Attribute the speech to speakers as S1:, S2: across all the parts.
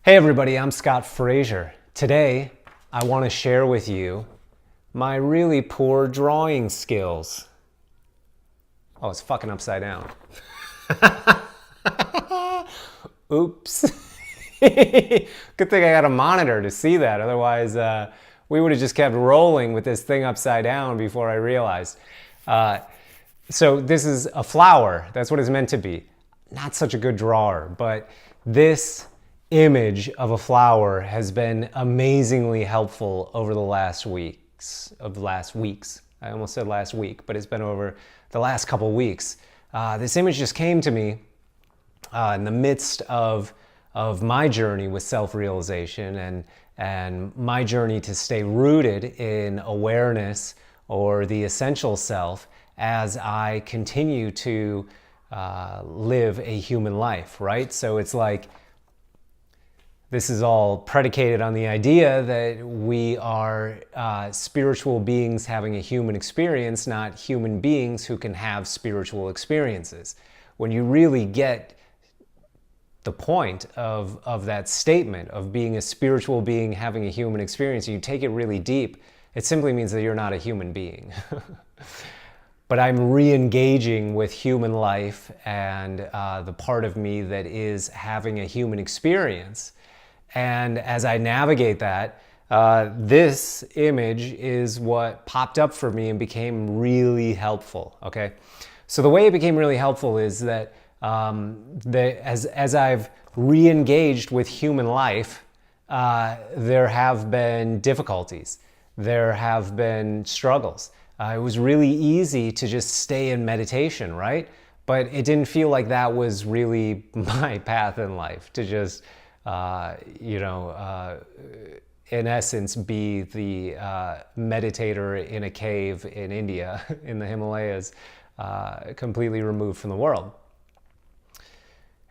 S1: Hey everybody, I'm Scott Frazier. Today, I want to share with you my really poor drawing skills. Oh, it's fucking upside down. Oops. Good thing I got a monitor to see that. Otherwise, we would have just kept rolling with this thing upside down before I realized. So this is a flower. That's what it's meant to be. Not such a good drawer, but this image of a flower has been amazingly helpful over the last weeks. I almost said last week, but it's been over the last couple weeks. This image just came to me in the midst of my journey with self-realization and my journey to stay rooted in awareness or the essential self as I continue to live a human life, right? So it's like this is all predicated on the idea that we are spiritual beings having a human experience, not human beings who can have spiritual experiences. When you really get the point of that statement of being a spiritual being having a human experience, and you take it really deep, it simply means that you're not a human being. But I'm re-engaging with human life and the part of me that is having a human experience. And as I navigate that, this image is what popped up for me and became really helpful, okay? So the way it became really helpful is that as I've re-engaged with human life, there have been difficulties. There have been struggles. It was really easy to just stay in meditation, right? But it didn't feel like that was really my path in life, to just in essence, be the meditator in a cave in India, in the Himalayas, completely removed from the world.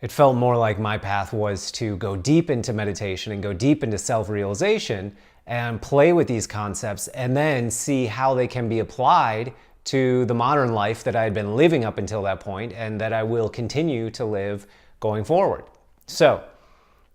S1: It felt more like my path was to go deep into meditation and go deep into self-realization and play with these concepts and then see how they can be applied to the modern life that I had been living up until that point and that I will continue to live going forward. So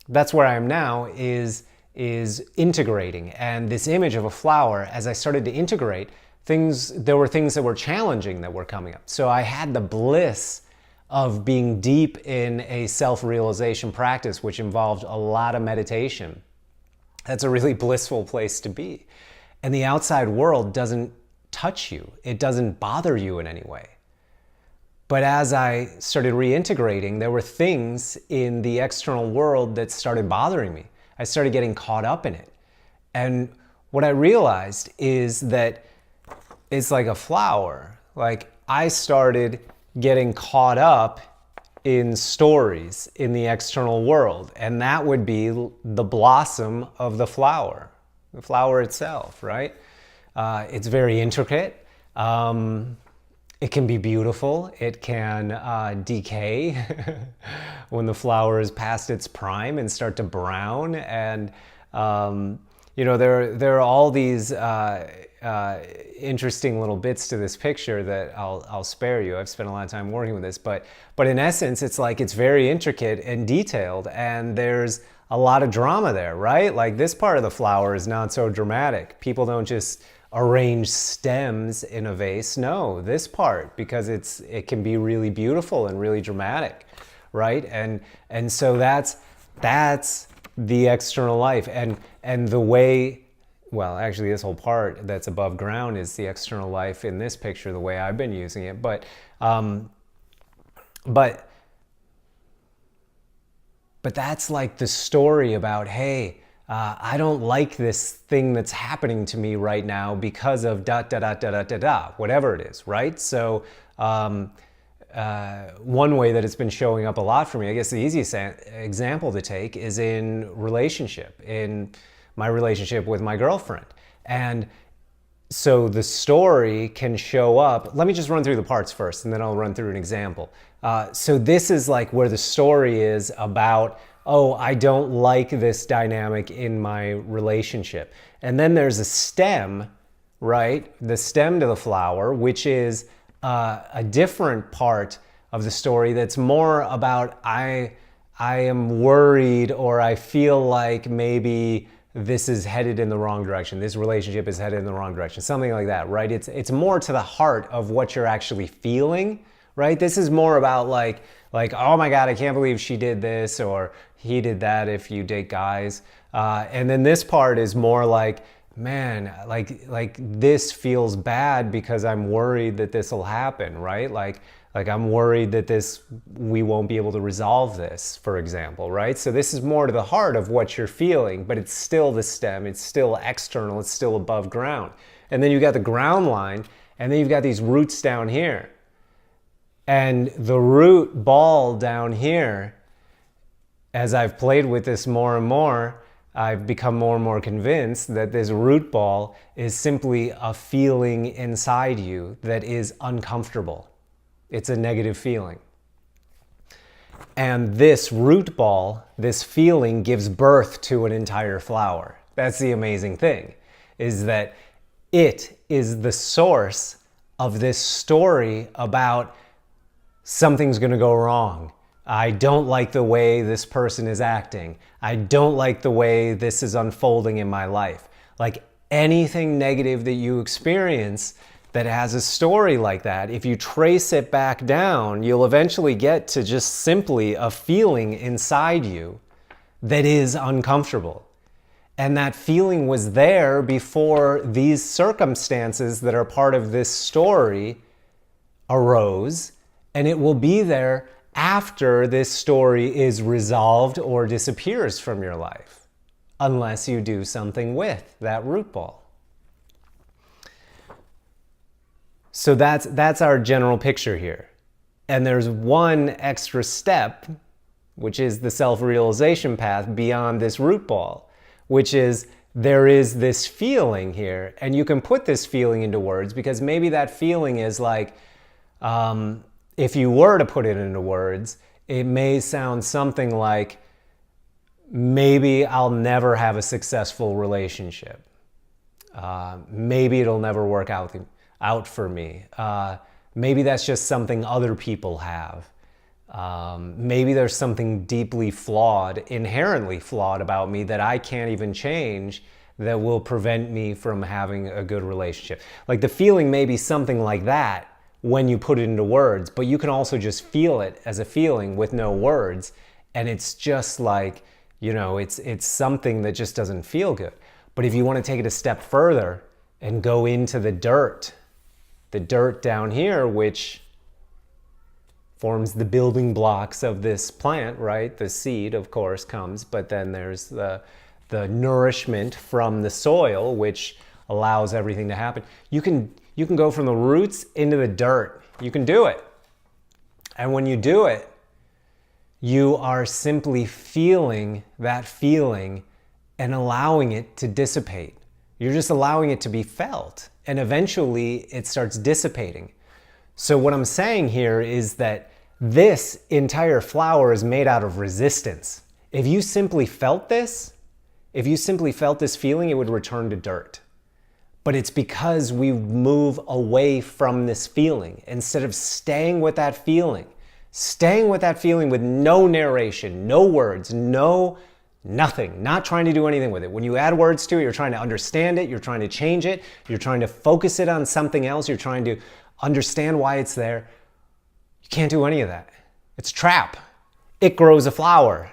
S1: that's where I am now, is integrating. And this image of a flower, as I started to integrate, there were things that were challenging that were coming up. So I had the bliss of being deep in a self-realization practice, which involved a lot of meditation. That's a really blissful place to be. And the outside world doesn't touch you. It doesn't bother you in any way. But as I started reintegrating, there were things in the external world that started bothering me. I started getting caught up in it. And what I realized is that it's like a flower. Like, I started getting caught up in stories in the external world. And that would be the blossom of the flower itself, right? It's very intricate. It can be beautiful. It can decay when the flower is past its prime and start to brown. And there are all these interesting little bits to this picture that I'll spare you. I've spent a lot of time working with this, but in essence, it's like it's very intricate and detailed, and there's a lot of drama there, right? Like, this part of the flower is not so dramatic. People don't just arrange stems in a vase. No, this part, because it can be really beautiful and really dramatic, right? And so that's the external life, and the way, well, actually this whole part that's above ground is the external life in this picture, the way I've been using it. But that's like the story about, hey, I don't like this thing that's happening to me right now because of whatever it is, right? So one way that it's been showing up a lot for me, I guess the easiest example to take is in my relationship with my girlfriend. And so the story can show up. Let me just run through the parts first, and then I'll run through an example. So this is like where the story is about, oh, I don't like this dynamic in my relationship. And then there's a stem, right? The stem to the flower, which is a different part of the story that's more about, I I am worried, or I feel like maybe this is headed in the wrong direction. This relationship is headed in the wrong direction. Something like that, right? It's more to the heart of what you're actually feeling, right? This is more about like, oh my God, I can't believe she did this, or he did that if you date guys. And then this part is more like, man, like this feels bad because I'm worried that this will happen, right? Like I'm worried that we won't be able to resolve this, for example, right? So this is more to the heart of what you're feeling, but it's still the stem, it's still external, it's still above ground. And then you've got the ground line, and then you've got these roots down here. And the root ball down here, as I've played with this more and more, I've become more and more convinced that this root ball is simply a feeling inside you that is uncomfortable. It's a negative feeling. And this root ball, this feeling, gives birth to an entire flower. That's the amazing thing, is that it is the source of this story about something's going to go wrong. I don't like the way this person is acting. I don't like the way this is unfolding in my life. Like anything negative that you experience that has a story like that, if you trace it back down, you'll eventually get to just simply a feeling inside you that is uncomfortable. And that feeling was there before these circumstances that are part of this story arose, and it will be there after this story is resolved or disappears from your life, unless you do something with that root ball. So that's our general picture here. And there's one extra step, which is the self-realization path beyond this root ball, which is there is this feeling here, and you can put this feeling into words, because maybe that feeling is like, if you were to put it into words, it may sound something like, maybe I'll never have a successful relationship. Maybe it'll never work out for me. Maybe that's just something other people have. Maybe there's something deeply flawed, inherently flawed about me that I can't even change, that will prevent me from having a good relationship. Like the feeling may be something like that when you put it into words, but you can also just feel it as a feeling with no words, and it's just like, it's something that just doesn't feel good. But if you want to take it a step further and go into the dirt down here, which forms the building blocks of this plant, right? The seed, of course, comes, but then there's the nourishment from the soil, which allows everything to happen. You can go from the roots into the dirt. You can do it. And when you do it, you are simply feeling that feeling and allowing it to dissipate. You're just allowing it to be felt. And eventually it starts dissipating. So what I'm saying here is that this entire flower is made out of resistance. If you simply felt this feeling, it would return to dirt. But it's because we move away from this feeling instead of staying with that feeling with no narration, no words, nothing, not trying to do anything with it. When you add words to it, you're trying to understand it, you're trying to change it, you're trying to focus it on something else, you're trying to understand why it's there. You can't do any of that. It's a trap. It grows a flower.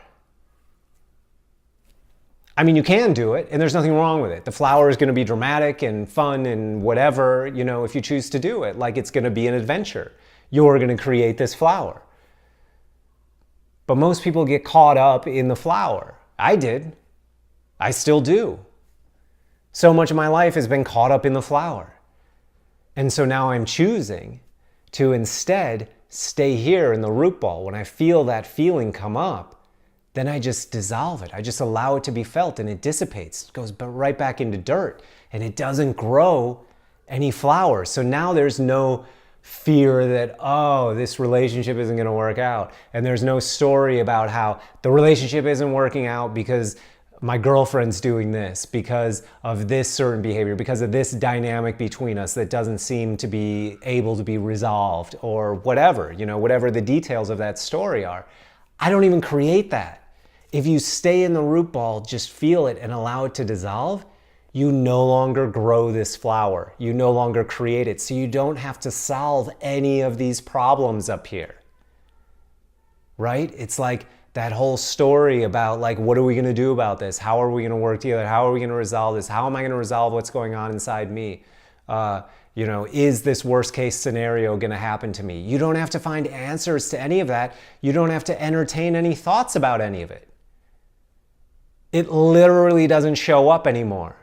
S1: I mean, you can do it, and there's nothing wrong with it. The flower is going to be dramatic and fun and whatever, if you choose to do it. Like, it's going to be an adventure. You're going to create this flower. But most people get caught up in the flower. I did. I still do. So much of my life has been caught up in the flower. And so now I'm choosing to instead stay here in the root ball. When I feel that feeling come up, then I just dissolve it. I just allow it to be felt, and it dissipates. It goes right back into dirt, and it doesn't grow any flowers. So now there's no fear that, this relationship isn't going to work out. And there's no story about how the relationship isn't working out because my girlfriend's doing this, because of this certain behavior, because of this dynamic between us that doesn't seem to be able to be resolved, or whatever, whatever the details of that story are. I don't even create that. If you stay in the root ball, just feel it and allow it to dissolve, you no longer grow this flower. You no longer create it. So you don't have to solve any of these problems up here. Right? It's like that whole story about like, what are we going to do about this? How are we going to work together? How are we going to resolve this? How am I going to resolve what's going on inside me? Is this worst case scenario going to happen to me? You don't have to find answers to any of that. You don't have to entertain any thoughts about any of it. It literally doesn't show up anymore.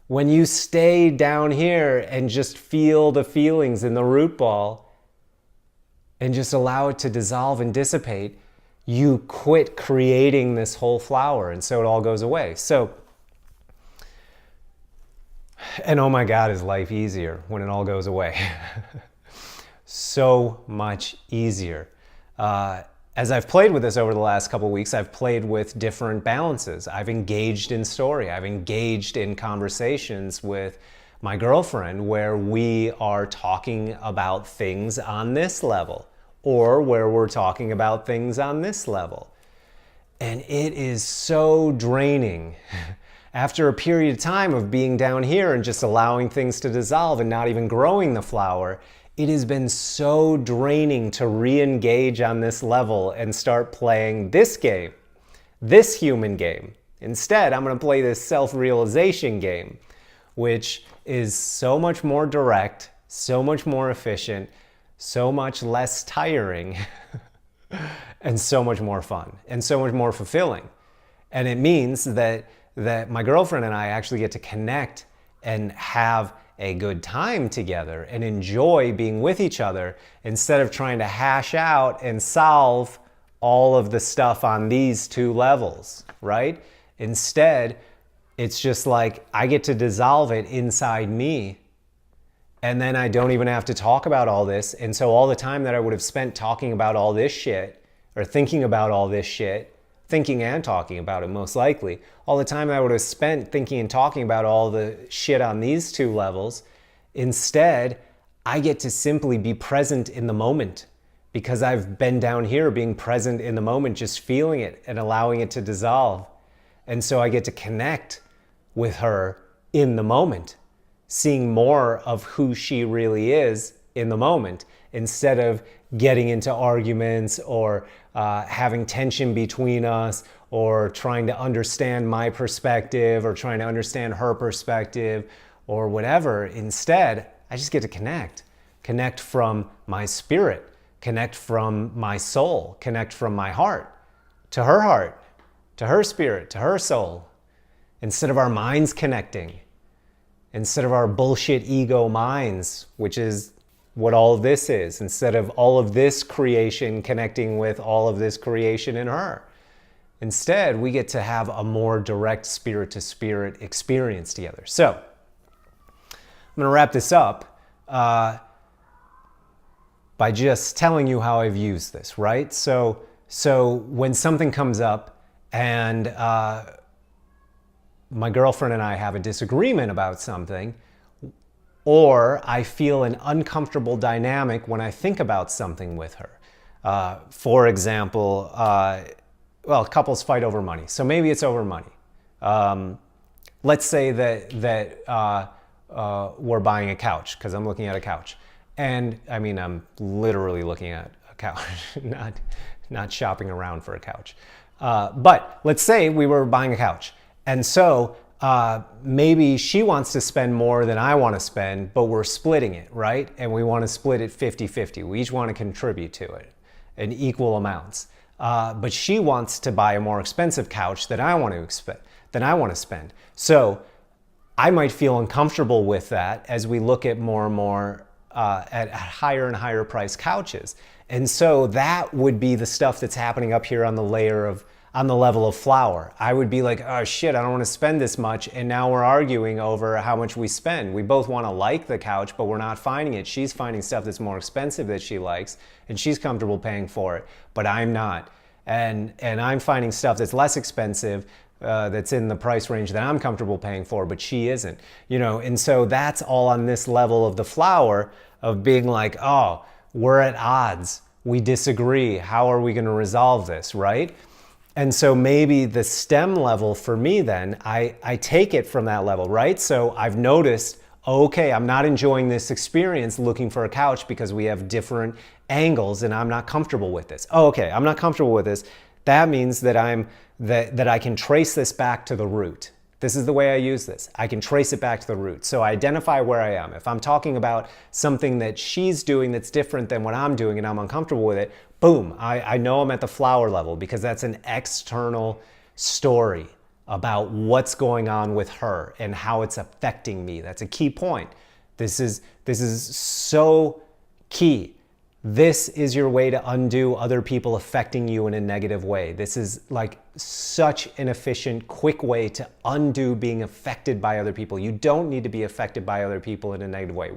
S1: When you stay down here and just feel the feelings in the root ball and just allow it to dissolve and dissipate, you quit creating this whole flower, and so it all goes away. And oh my God, is life easier when it all goes away. So much easier. As I've played with this over the last couple of weeks, I've played with different balances. I've engaged in story. I've engaged in conversations with my girlfriend where we are talking about things on this level, or where we're talking about things on this level. And it is so draining. After a period of time of being down here and just allowing things to dissolve and not even growing the flower, it has been so draining to re-engage on this level and start playing this game, this human game. Instead, I'm going to play this self-realization game, which is so much more direct, so much more efficient, so much less tiring, and so much more fun, and so much more fulfilling. And it means that my girlfriend and I actually get to connect and have a good time together and enjoy being with each other instead of trying to hash out and solve all of the stuff on these two levels, right? Instead, it's just like I get to dissolve it inside me, and then I don't even have to talk about all this. And so all the time that I would have spent talking about all this shit, or thinking about all this shit, thinking and talking about it most likely, all the time I would have spent thinking and talking about all the shit on these two levels, instead, I get to simply be present in the moment because I've been down here being present in the moment, just feeling it and allowing it to dissolve. And so I get to connect with her in the moment, seeing more of who she really is in the moment, instead of getting into arguments or having tension between us, or trying to understand my perspective or trying to understand her perspective or whatever. Instead, I just get to connect from my spirit, connect from my soul, connect from my heart, to her spirit, to her soul, instead of our minds connecting, instead of our bullshit ego minds, which is what all of this is, instead of all of this creation connecting with all of this creation in her. Instead, we get to have a more direct spirit-to-spirit experience together. So, I'm going to wrap this up by just telling you how I've used this, right? So when something comes up and my girlfriend and I have a disagreement about something, or I feel an uncomfortable dynamic when I think about something with her. For example, couples fight over money. So maybe it's over money. Let's say that we're buying a couch, because I'm looking at a couch. And I mean, I'm literally looking at a couch, not shopping around for a couch. But let's say we were buying a couch. And so maybe she wants to spend more than I want to spend, but we're splitting it, right? And we want to split it 50-50. We each want to contribute to it in equal amounts. But she wants to buy a more expensive couch than I want to spend. So I might feel uncomfortable with that as we look at more and more at higher and higher priced couches. And so that would be the stuff that's happening up here on the level of flower. I would be like, oh shit, I don't want to spend this much. And now we're arguing over how much we spend. We both want to like the couch, but we're not finding it. She's finding stuff that's more expensive that she likes, and she's comfortable paying for it, but I'm not. And I'm finding stuff that's less expensive, that's in the price range that I'm comfortable paying for, but she isn't. And so that's all on this level of the flower of being like, oh, we're at odds. We disagree. How are we going to resolve this, right? And so maybe the stem level for me then, I take it from that level, right? So I've noticed, okay, I'm not enjoying this experience looking for a couch because we have different angles and I'm not comfortable with this. Oh, okay, I'm not comfortable with this. That means that that I can trace this back to the root. This is the way I use this. I can trace it back to the root. So I identify where I am. If I'm talking about something that she's doing that's different than what I'm doing and I'm uncomfortable with it, boom, I know I'm at the flower level because that's an external story about what's going on with her and how it's affecting me. That's a key point. This is so key. This is your way to undo other people affecting you in a negative way. This is like such an efficient, quick way to undo being affected by other people. You don't need to be affected by other people in a negative way.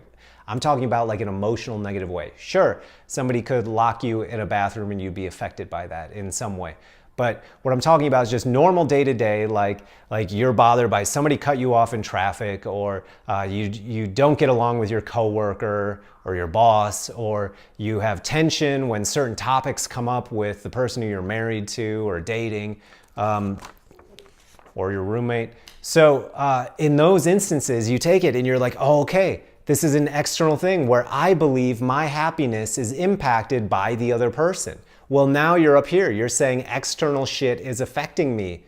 S1: I'm talking about like an emotional negative way. Sure, somebody could lock you in a bathroom and you'd be affected by that in some way. But what I'm talking about is just normal day-to-day, like you're bothered by somebody cut you off in traffic, or you don't get along with your coworker or your boss, or you have tension when certain topics come up with the person who you're married to or dating, or your roommate. So in those instances, you take it and you're like, oh, okay, this is an external thing where I believe my happiness is impacted by the other person. Well, now you're up here. You're saying external shit is affecting me.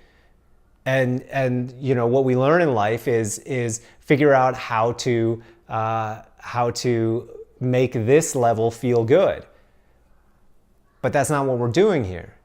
S1: And you know, what we learn in life is figure out how to make this level feel good. But that's not what we're doing here.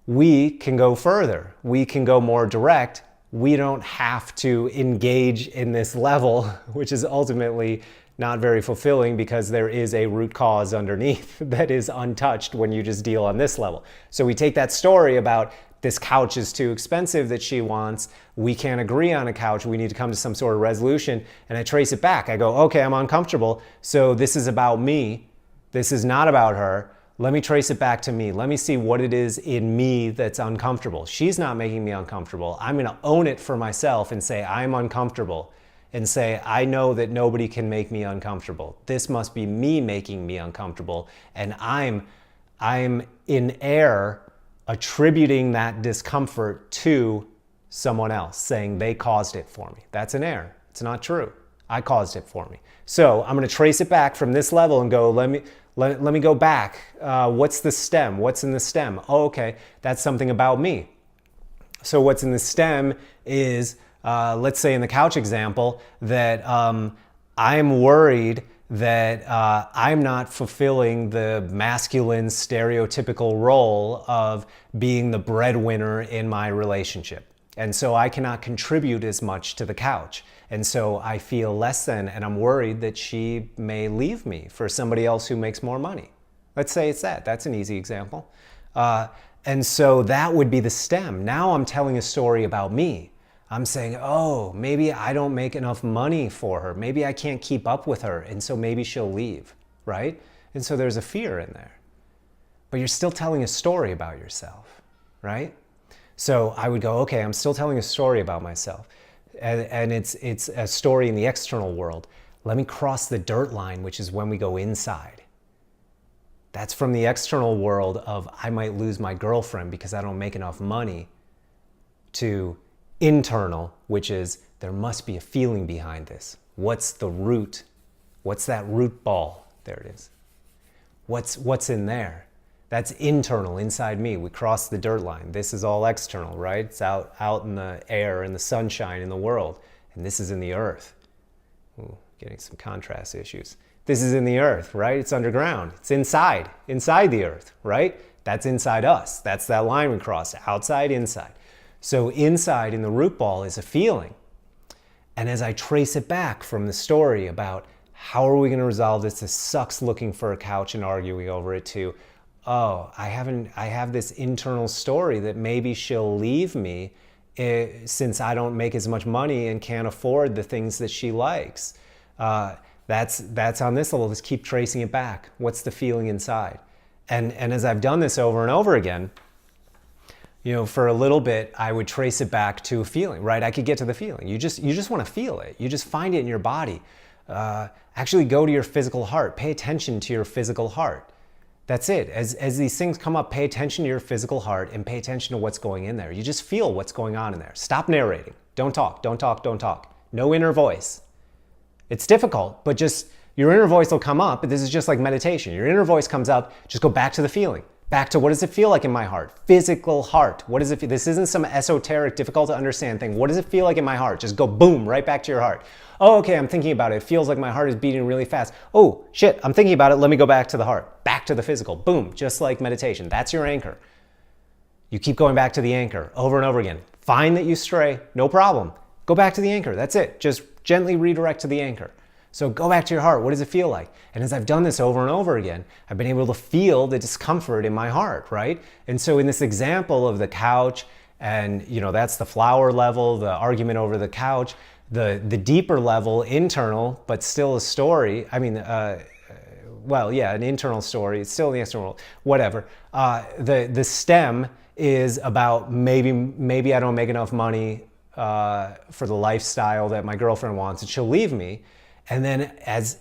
S1: We can go further. We can go more direct. We don't have to engage in this level, which is ultimately not very fulfilling because there is a root cause underneath that is untouched when you just deal on this level. So we take that story about this couch is too expensive that she wants, we can't agree on a couch, we need to come to some sort of resolution, and I trace it back. I go, okay, I'm uncomfortable, so this is about me, this is not about her. Let me trace it back to me. Let me see what it is in me that's uncomfortable. She's not making me uncomfortable. I'm going to own it for myself and say I'm uncomfortable, and say I know that nobody can make me uncomfortable. This must be me making me uncomfortable, and I'm in error attributing that discomfort to someone else, saying they caused it for me. That's an error. It's not true. I caused it for me. So I'm going to trace it back from this level and go, let me go back. What's the stem? What's in the stem? Oh, okay, that's something about me. So what's in the stem is, let's say in the couch example, that I'm worried that I'm not fulfilling the masculine stereotypical role of being the breadwinner in my relationship. And so I cannot contribute as much to the couch. And so I feel less than, and I'm worried that she may leave me for somebody else who makes more money. Let's say it's that. That's an easy example. And so that would be the stem. Now I'm telling a story about me. I'm saying, oh, maybe I don't make enough money for her. Maybe I can't keep up with her, and so maybe she'll leave, right? And so there's a fear in there. But you're still telling a story about yourself, right? So I would go, okay, I'm still telling a story about myself. And it's a story in the external world. Let me cross the dirt line, which is when we go inside. That's from the external world of I might lose my girlfriend because I don't make enough money, to internal, which is there must be a feeling behind this. What's the root? What's that root ball? There it is. What's in there? That's internal, inside me. We cross the dirt line. This is all external, right? It's out in the air, in the sunshine, in the world. And this is in the earth. Ooh, getting some contrast issues. This is in the earth, right? It's underground. It's inside the earth, right? That's inside us. That's that line we cross, outside, inside. So inside in the root ball is a feeling. And as I trace it back from the story about how are we going to resolve this, this sucks looking for a couch and arguing over it, to, oh, I have this internal story that maybe she'll leave me since I don't make as much money and can't afford the things that she likes. That's on this level. Just keep tracing it back. What's the feeling inside? And as I've done this over and over again, you know, for a little bit, I would trace it back to a feeling, right? I could get to the feeling. You just want to feel it. You just find it in your body. Actually go to your physical heart. Pay attention to your physical heart. That's it. As these things come up, pay attention to your physical heart and pay attention to what's going in there. You just feel what's going on in there. Stop narrating. Don't talk, don't talk, don't talk. No inner voice. It's difficult, but just your inner voice will come up. This is just like meditation. Your inner voice comes up, just go back to the feeling. Back to what does it feel like in my heart? Physical heart. What does it feel? This isn't some esoteric, difficult to understand thing. What does it feel like in my heart? Just go boom, right back to your heart. Oh, okay, I'm thinking about it. It feels like my heart is beating really fast. Oh, shit, I'm thinking about it. Let me go back to the heart. Back to the physical. Boom, just like meditation. That's your anchor. You keep going back to the anchor over and over again. Find that you stray, no problem. Go back to the anchor. That's it. Just gently redirect to the anchor. So go back to your heart. What does it feel like? And as I've done this over and over again, I've been able to feel the discomfort in my heart, right? And so in this example of the couch, and that's the flower level, the argument over the couch, the deeper level, internal, but still a story. I mean, an internal story. It's still the external, whatever. The stem is about maybe I don't make enough money for the lifestyle that my girlfriend wants, and she'll leave me. And then as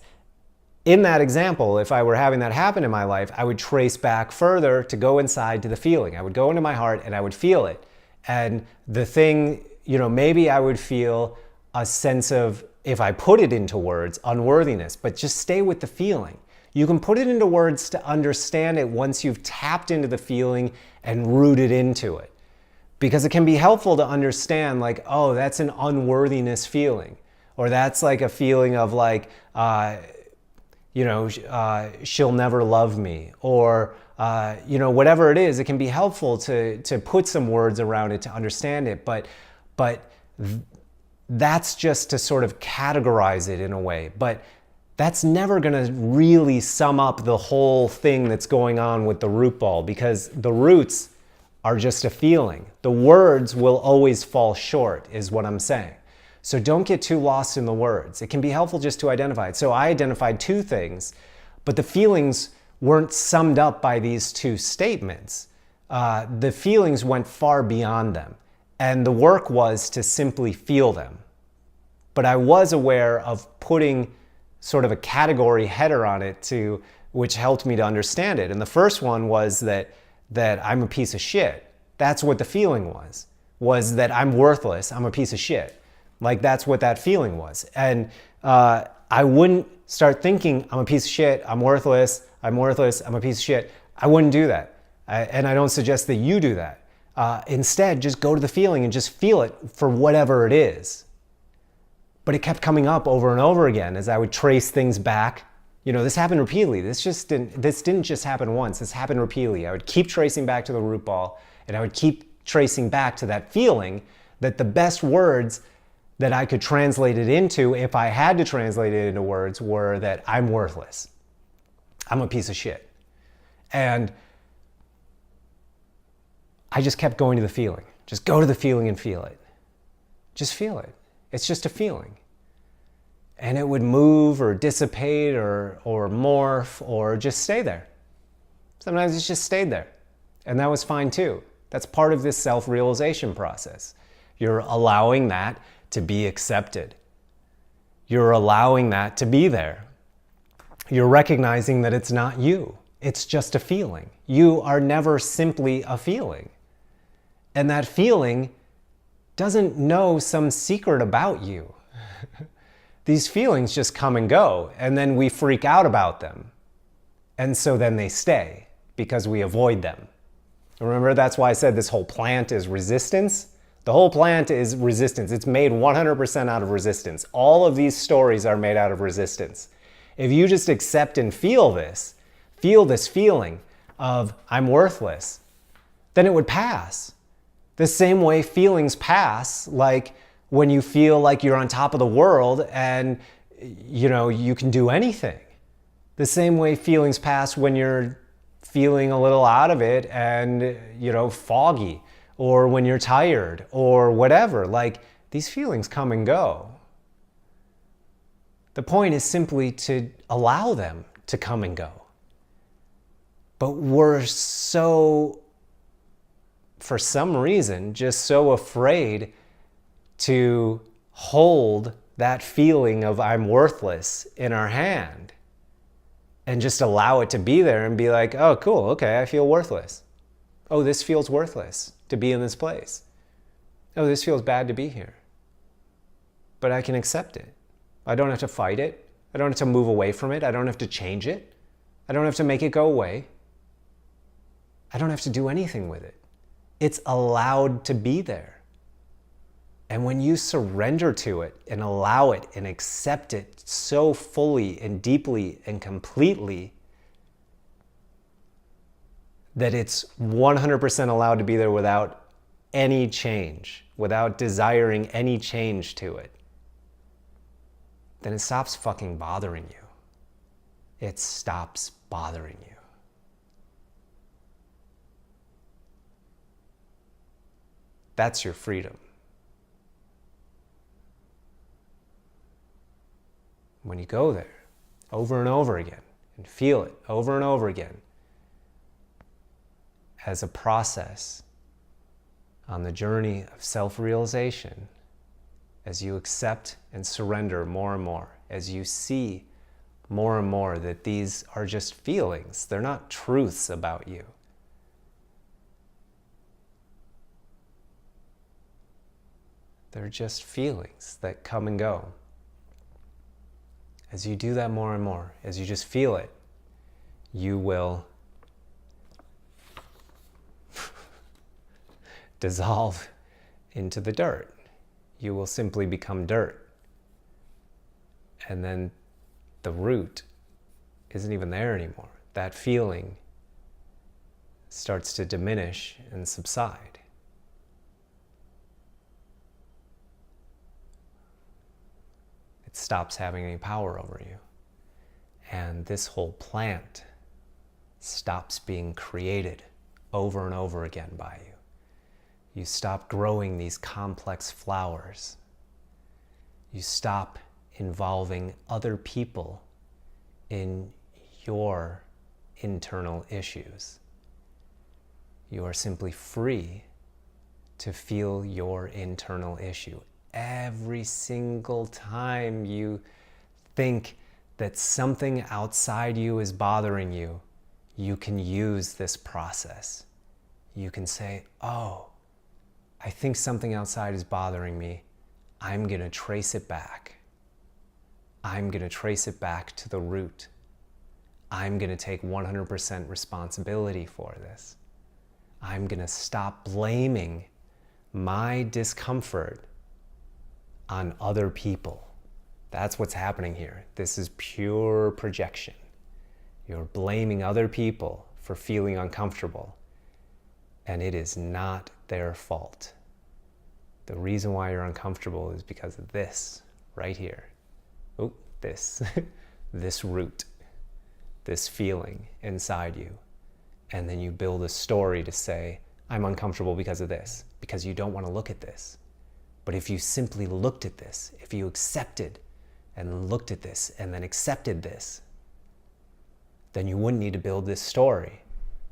S1: in that example, if I were having that happen in my life, I would trace back further to go inside to the feeling. I would go into my heart and I would feel it. And the thing, maybe I would feel a sense of, if I put it into words, unworthiness, but just stay with the feeling. You can put it into words to understand it once you've tapped into the feeling and rooted into it. Because it can be helpful to understand, like, oh, that's an unworthiness feeling. Or that's like a feeling of like, she'll never love me. Or, whatever it is, it can be helpful to put some words around it to understand it. But that's just to sort of categorize it in a way. But that's never going to really sum up the whole thing that's going on with the root ball, because the roots are just a feeling. The words will always fall short, is what I'm saying. So don't get too lost in the words. It can be helpful just to identify it. So I identified two things, but the feelings weren't summed up by these two statements. The feelings went far beyond them. And the work was to simply feel them. But I was aware of putting sort of a category header on it which helped me to understand it. And the first one was that I'm a piece of shit. That's what the feeling was that I'm worthless, I'm a piece of shit. Like, that's what that feeling was. And I wouldn't start thinking, I'm a piece of shit, I'm worthless, I'm a piece of shit. I wouldn't do that. And I don't suggest that you do that. Instead, just go to the feeling and just feel it for whatever it is. But it kept coming up over and over again as I would trace things back. This happened repeatedly. This didn't just happen once. This happened repeatedly. I would keep tracing back to the root ball, and I would keep tracing back to that feeling that the best words that I could translate it into, if I had to translate it into words, were that I'm worthless. I'm a piece of shit. And I just kept going to the feeling. Just go to the feeling and feel it. Just feel it. It's just a feeling. And it would move or dissipate or morph or just stay there. Sometimes it just stayed there. And that was fine too. That's part of this self-realization process. You're allowing that to be accepted. You're allowing that to be there. You're recognizing that it's not you. It's just a feeling. You are never simply a feeling. And that feeling doesn't know some secret about you. These feelings just come and go, and then we freak out about them. And so then they stay because we avoid them. Remember, that's why I said this whole plant is resistance. The whole plant is resistance. It's made 100% out of resistance. All of these stories are made out of resistance. If you just accept and feel this feeling of I'm worthless, then it would pass. The same way feelings pass, like when you feel like you're on top of the world and you can do anything. The same way feelings pass when you're feeling a little out of it and foggy, or when you're tired, or whatever. Like, these feelings come and go. The point is simply to allow them to come and go. But we're so, for some reason, just so afraid to hold that feeling of I'm worthless in our hand. and just allow it to be there and be like, oh, cool, okay, I feel worthless. Oh, this feels worthless to be in this place. Oh, this feels bad to be here. But I can accept it. I don't have to fight it. I don't have to move away from it. I don't have to change it. I don't have to make it go away. I don't have to do anything with it. It's allowed to be there. And when you surrender to it and allow it and accept it so fully and deeply and completely that it's 100% allowed to be there without any change, without desiring any change to it, then it stops fucking bothering you. It stops bothering you. That's your freedom. When you go there over and over again and feel it over and over again as a process on the journey of self-realization, as you accept and surrender more and more, as you see more and more that these are just feelings, they're not truths about you. They're just feelings that come and go. As you do that more and more, as you just feel it, you will dissolve into the dirt. You will simply become dirt. And then the root isn't even there anymore. That feeling starts to diminish and subside. It stops having any power over you. And this whole plant stops being created over and over again by you. You stop growing these complex flowers. You stop involving other people in your internal issues. You are simply free to feel your internal issue. Every single time you think that something outside you is bothering you, you can use this process. You can say, oh, I think something outside is bothering me. I'm going to trace it back. I'm going to trace it back to the root. I'm going to take 100% responsibility for this. I'm going to stop blaming my discomfort on other people. That's what's happening here. This is pure projection. You're blaming other people for feeling uncomfortable, and it is not their fault. The reason why you're uncomfortable is because of this right here. Oh, this, this root, this feeling inside you. And then you build a story to say, I'm uncomfortable because of this, because you don't want to look at this. But if you simply looked at this, if you accepted and looked at this and then accepted this, then you wouldn't need to build this story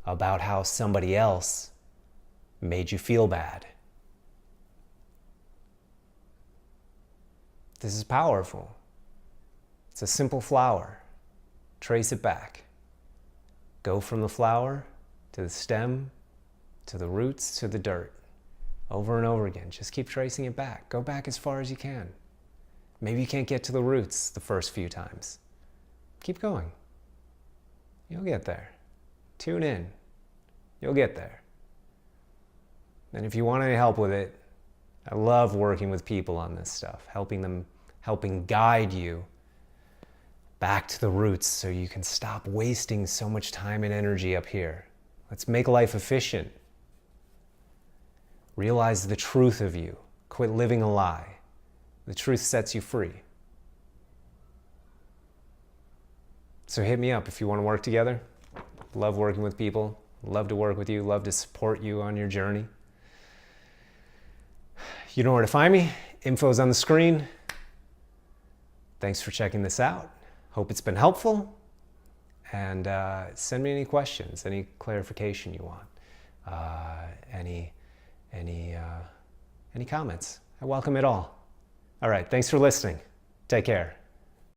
S1: about how somebody else made you feel bad. This is powerful. It's a simple flower. Trace it back. Go from the flower to the stem, to the roots, to the dirt. Over and over again. Just keep tracing it back. Go back as far as you can. Maybe you can't get to the roots the first few times. Keep going. You'll get there. Tune in. You'll get there. And if you want any help with it, I love working with people on this stuff, helping guide you back to the roots so you can stop wasting so much time and energy up here. Let's make life efficient. Realize the truth of you. Quit living a lie. The truth sets you free. So hit me up if you want to work together. Love working with people. Love to work with you. Love to support you on your journey. You know where to find me. Info's on the screen. Thanks for checking this out. Hope it's been helpful. And send me any questions, any clarification you want, any comments. I welcome it all. All right, thanks for listening. Take care.